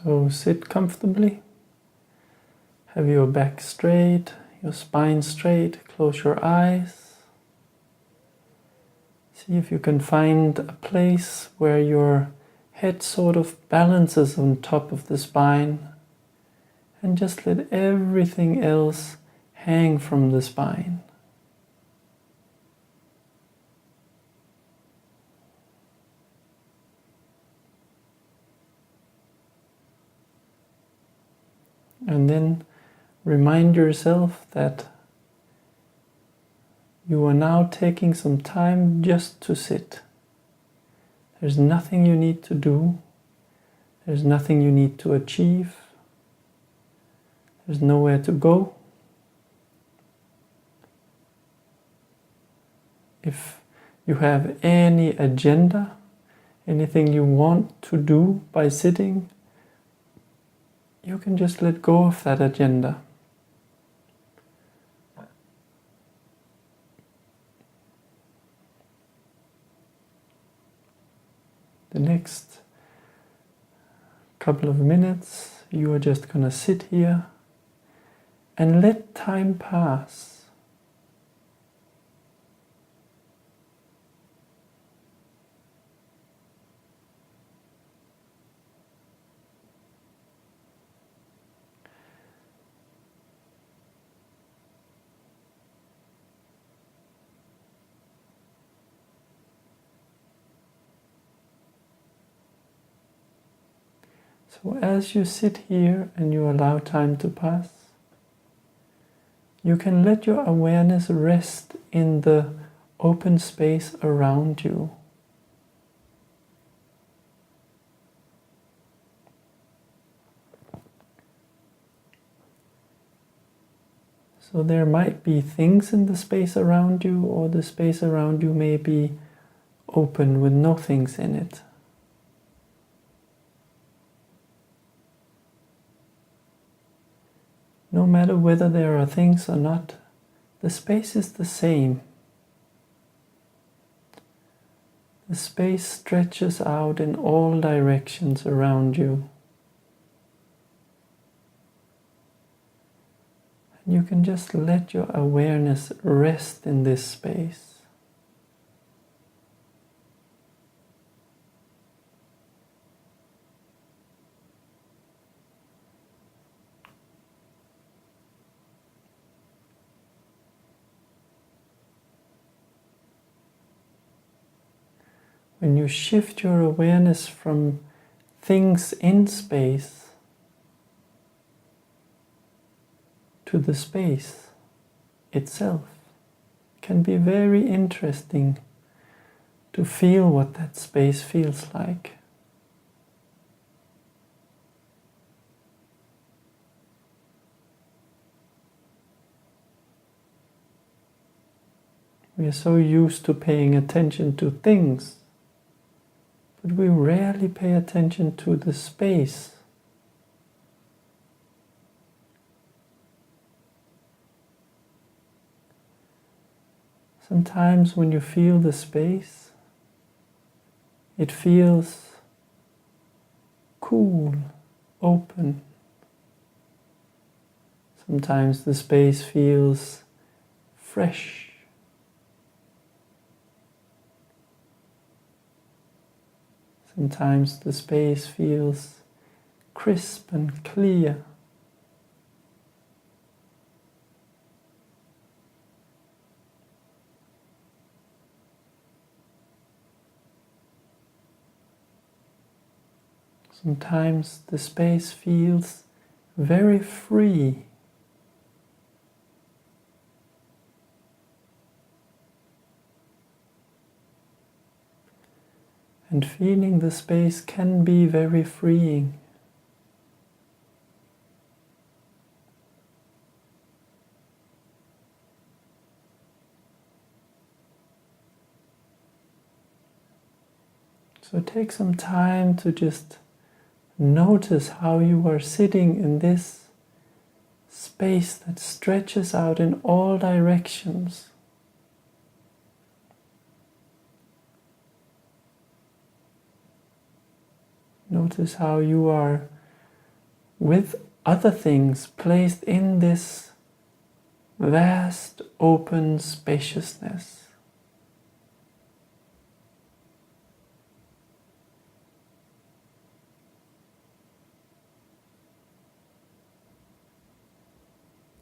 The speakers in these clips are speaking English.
So sit comfortably, have your back straight, your spine straight, close your eyes. See if you can find a place where your head sort of balances on top of the spine, and just let everything else hang from the spine. And then remind yourself that you are now taking some time just to sit. There's nothing you need to do. There's nothing you need to achieve. There's nowhere to go. If you have any agenda, anything you want to do by sitting, you can just let go of that agenda. The next couple of minutes, you are just going to sit here and let time pass. So as you sit here and you allow time to pass, you can let your awareness rest in the open space around you. So there might be things in the space around you, or the space around you may be open with no things in it. No matter whether there are things or not, the space is the same. The space stretches out in all directions around you. And you can just let your awareness rest in this space. When you shift your awareness from things in space to the space itself, it can be very interesting to feel what that space feels like. We are so used to paying attention to things, but we rarely pay attention to the space. Sometimes when you feel the space, it feels cool, open. Sometimes the space feels fresh. Sometimes the space feels crisp and clear. Sometimes the space feels very free. And feeling the space can be very freeing. So take some time to just notice how you are sitting in this space that stretches out in all directions. Notice how you are with other things placed in this vast open spaciousness.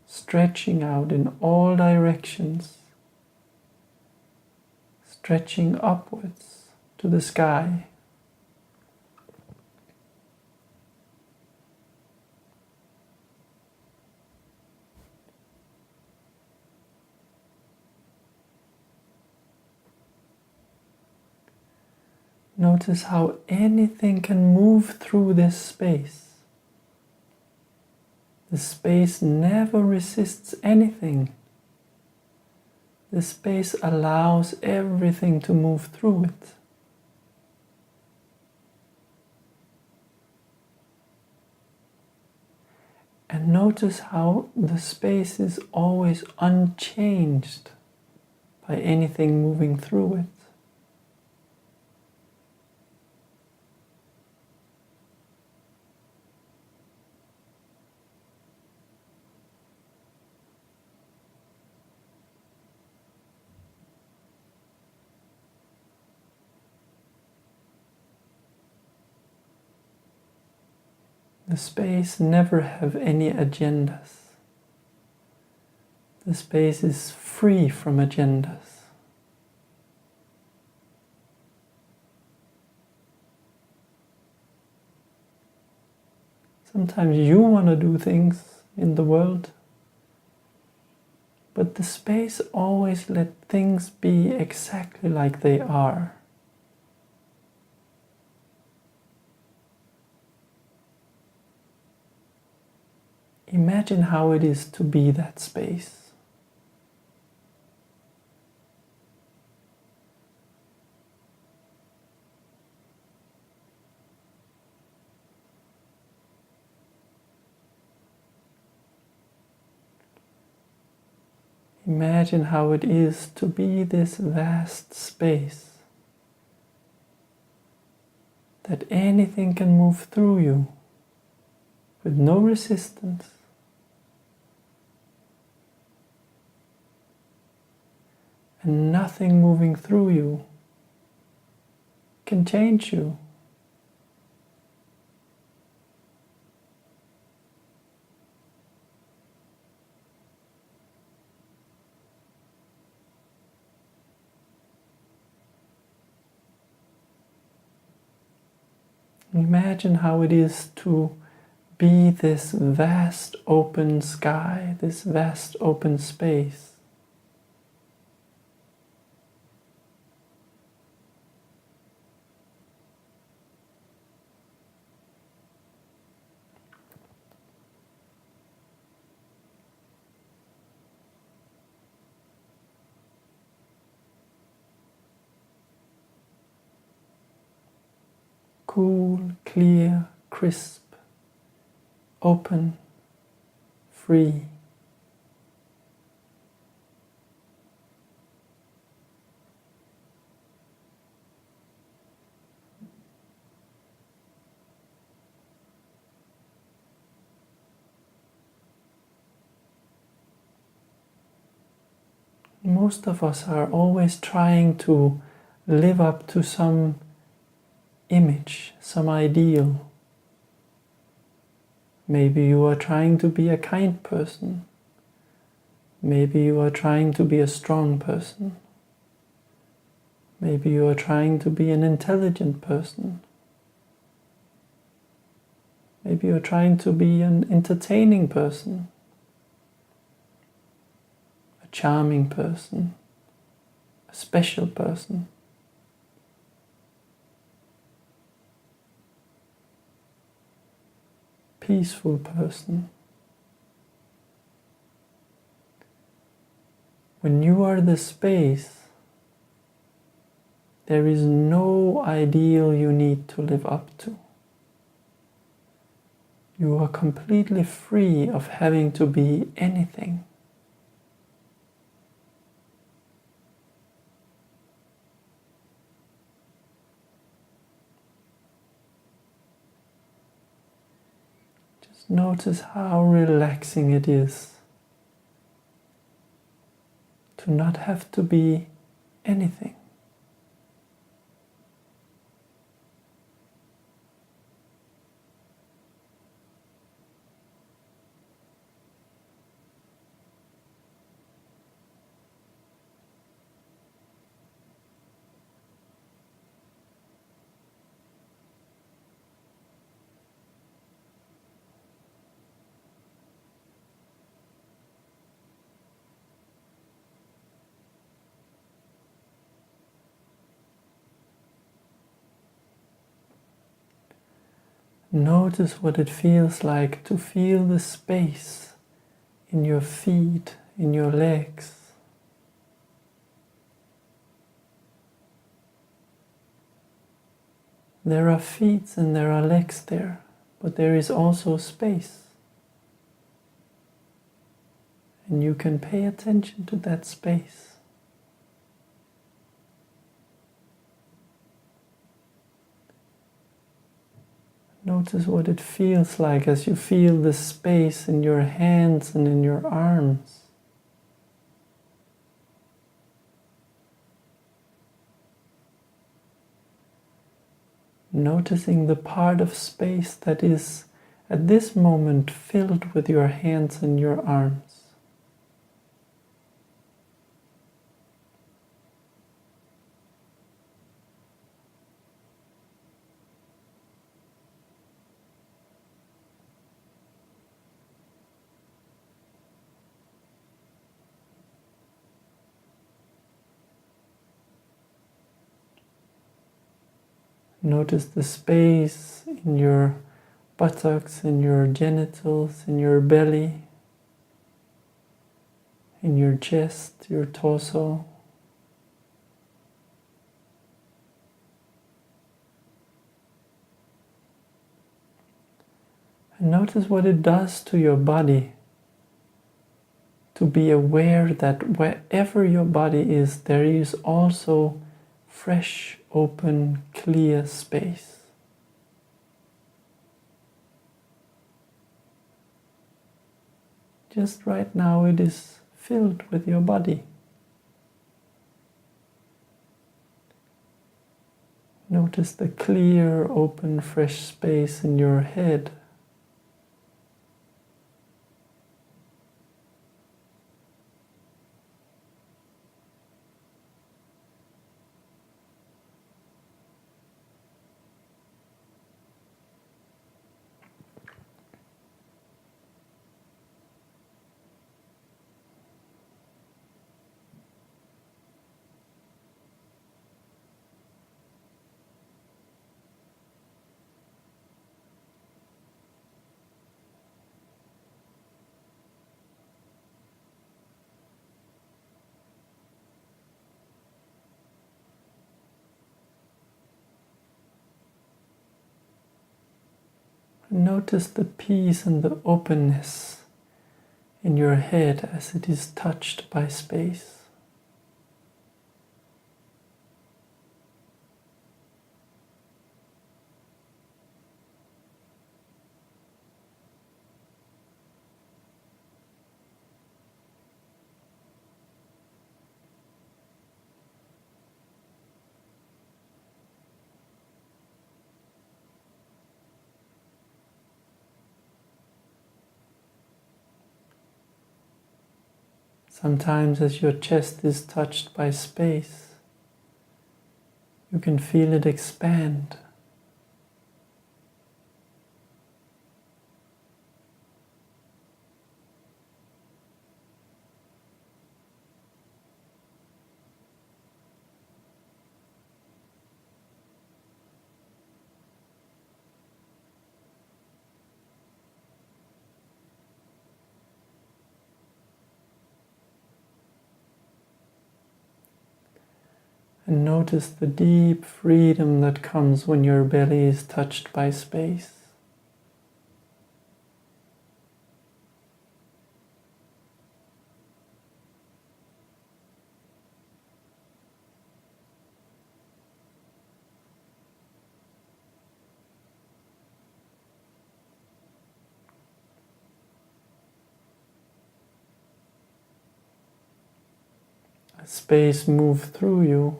Stretching out in all directions, stretching upwards to the sky. Notice how anything can move through this space. The space never resists anything. The space allows everything to move through it. And notice how the space is always unchanged by anything moving through it. The space never have any agendas. The space is free from agendas. Sometimes you want to do things in the world, but the space always let things be exactly like they are. Imagine how it is to be that space. Imagine how it is to be this vast space, that anything can move through you with no resistance. And nothing moving through you can change you. Imagine how it is to be this vast open sky, this vast open space. Cool, clear, crisp, open, free. Most of us are always trying to live up to some image, some ideal. Maybe you are trying to be a kind person. Maybe you are trying to be a strong person. Maybe you are trying to be an intelligent person. Maybe you are trying to be an entertaining person, a charming person, a special person. Peaceful person. When you are the space, there is no ideal you need to live up to. You are completely free of having to be anything. Notice how relaxing it is to not have to be anything. Notice what it feels like to feel the space in your feet, in your legs. There are feet and there are legs there, but there is also space. And you can pay attention to that space. Notice what it feels like as you feel the space in your hands and in your arms. Noticing the part of space that is at this moment filled with your hands and your arms. Notice the space in your buttocks, in your genitals, in your belly, in your chest, your torso. And notice what it does to your body to be aware that wherever your body is, there is also fresh, open, clear space. Just right now it is filled with your body. Notice the clear, open, fresh space in your head. Notice the peace and the openness in your head as it is touched by space. Sometimes as your chest is touched by space, you can feel it expand. And notice the deep freedom that comes when your belly is touched by space. a space move through you,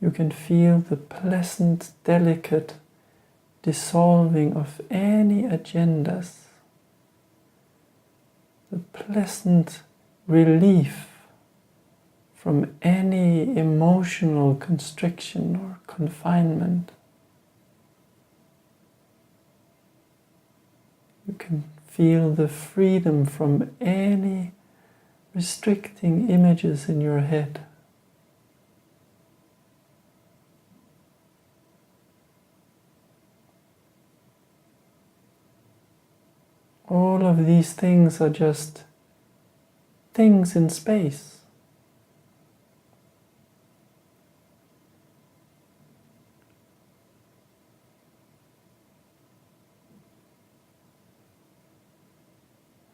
you can feel the pleasant, delicate dissolving of any agendas, the pleasant relief from any emotional constriction or confinement. You can feel the freedom from any restricting images in your head. All of these things are just things in space.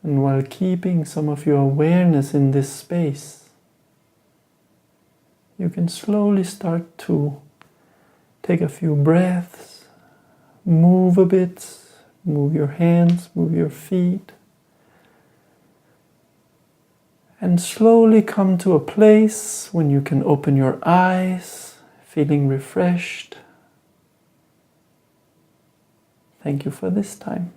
And while keeping some of your awareness in this space, you can slowly start to take a few breaths, move a bit, move your hands, move your feet, and slowly come to a place when you can open your eyes, feeling refreshed. Thank you for this time.